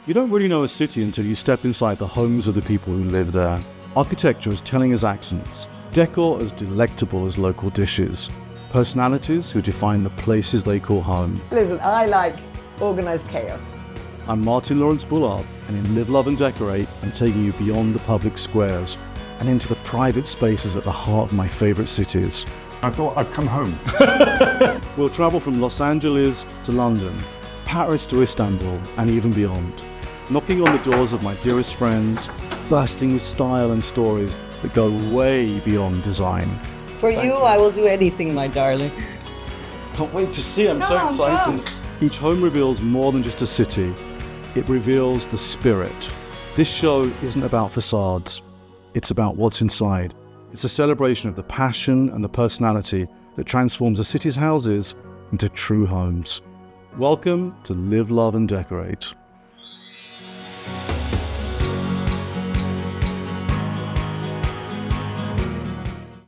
You don't really know a city until you step inside the homes of the people who live there. Architecture as telling as accents, decor as delectable as local dishes, personalities who define the places they call home. Listen, I like organized chaos. I'm Martyn Lawrence Bullard, and in Live, Love and Decorate, I'm taking you beyond the public squares and into the private spaces at the heart of my favourite cities. I thought I'd come home. We'll travel from Los Angeles to London, Paris to Istanbul, and even beyond, knocking on the doors of my dearest friends, bursting with style and stories that go way beyond design. For you, I will do anything, my darling. Can't wait to see, I'm so excited. Each home reveals more than just a city, it reveals the spirit. This show isn't about facades, it's about what's inside. It's a celebration of the passion and the personality that transforms a city's houses into true homes. Welcome to Live, Love and Decorate.